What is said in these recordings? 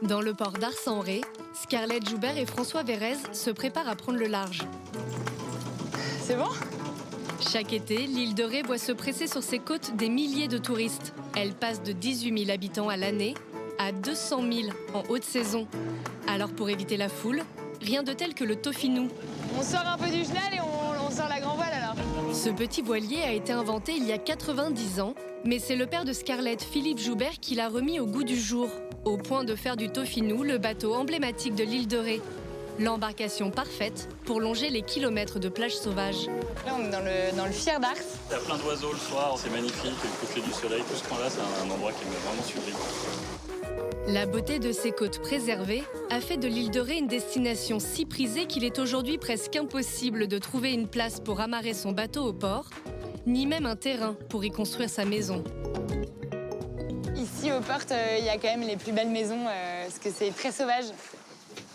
Dans le port d'Ars-en-Ré, Scarlett Joubert et François Vérez se préparent à prendre le large. C'est bon? Chaque été, l'île de Ré voit se presser sur ses côtes des milliers de touristes. Elle passe de 18 000 habitants à l'année à 200 000 en haute saison. Alors pour éviter la foule, rien de tel que le Toffinou. On sort un peu du chenal et on sort la grand voile alors. Ce petit voilier a été inventé il y a 90 ans, mais c'est le père de Scarlett, Philippe Joubert, qui l'a remis au goût du jour, au point de faire du Toffinou le bateau emblématique de l'île de Ré. L'embarcation parfaite pour longer les kilomètres de plage sauvage. Là, on est dans le Fier d'Ars. Il y a plein d'oiseaux le soir, c'est magnifique, le coucher du soleil, tout ce coin-là, c'est un endroit qui est vraiment sublime. La beauté de ses côtes préservées a fait de l'île de Ré une destination si prisée qu'il est aujourd'hui presque impossible de trouver une place pour amarrer son bateau au port, ni même un terrain pour y construire sa maison. Ici, aux portes, il y a quand même les plus belles maisons, parce que c'est très sauvage.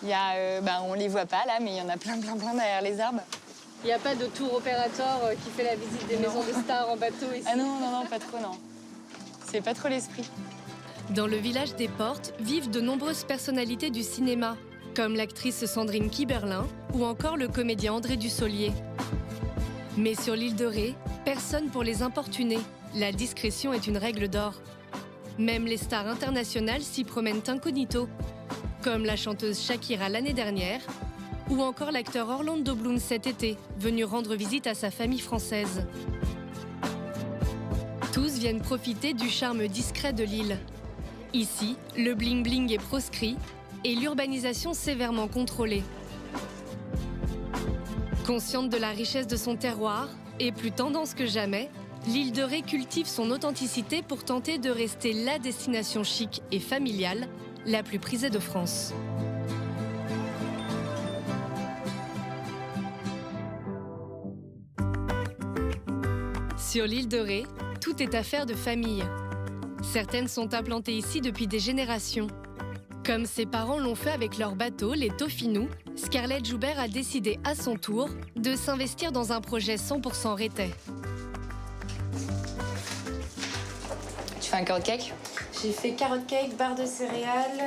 Il y a, on les voit pas là, mais il y en a plein derrière les arbres. Il n'y a pas de tour opérateur qui fait la visite des maisons de stars en bateau ici? Ah non, pas trop, non. C'est pas trop l'esprit. Dans le village des Portes vivent de nombreuses personnalités du cinéma, comme l'actrice Sandrine Kiberlin ou encore le comédien André Dussolier. Mais sur l'île de Ré, personne pour les importuner. La discrétion est une règle d'or. Même les stars internationales s'y promènent incognito, comme la chanteuse Shakira l'année dernière, ou encore l'acteur Orlando Bloom cet été, venu rendre visite à sa famille française. Tous viennent profiter du charme discret de l'île. Ici, le bling-bling est proscrit et l'urbanisation sévèrement contrôlée. Consciente de la richesse de son terroir et plus tendance que jamais, l'île de Ré cultive son authenticité pour tenter de rester la destination chic et familiale la plus prisée de France. Sur l'île de Ré, tout est affaire de famille. Certaines sont implantées ici depuis des générations. Comme ses parents l'ont fait avec leur bateau, les Toffinous, Scarlett Joubert a décidé à son tour de s'investir dans un projet 100% rétais. Tu fais un carrot cake? J'ai fait carotte cake, barre de céréales,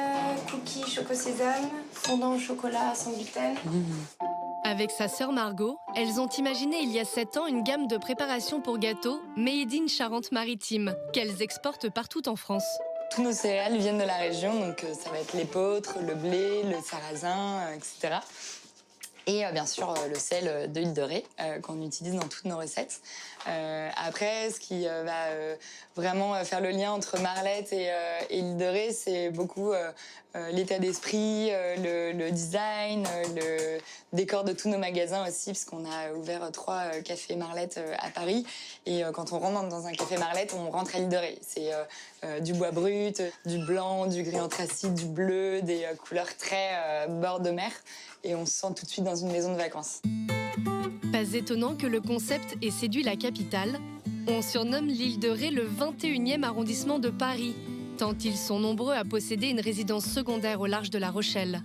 cookies choco sésame, fondant au chocolat sans gluten. Avec sa sœur Margot, elles ont imaginé il y a 7 ans une gamme de préparations pour gâteaux made in Charente-Maritime, qu'elles exportent partout en France. Tous nos céréales viennent de la région, donc ça va être l'épeautre, le blé, le sarrasin, etc. Et bien sûr le sel de l'île de Ré qu'on utilise dans toutes nos recettes. Après, ce qui va vraiment faire le lien entre Marlette et l'île de Ré, c'est beaucoup l'état d'esprit, le design, le décor de tous nos magasins aussi, parce qu'on a ouvert 3 cafés Marlette à Paris. Et quand on rentre dans un café Marlette, on rentre à l'île de Ré. C'est du bois brut, du blanc, du gris anthracite, du bleu, des couleurs très bord de mer. Et on se sent tout de suite dans une maison de vacances. Pas étonnant que le concept ait séduit la capitale. On surnomme l'île de Ré le 21e arrondissement de Paris, tant ils sont nombreux à posséder une résidence secondaire au large de La Rochelle.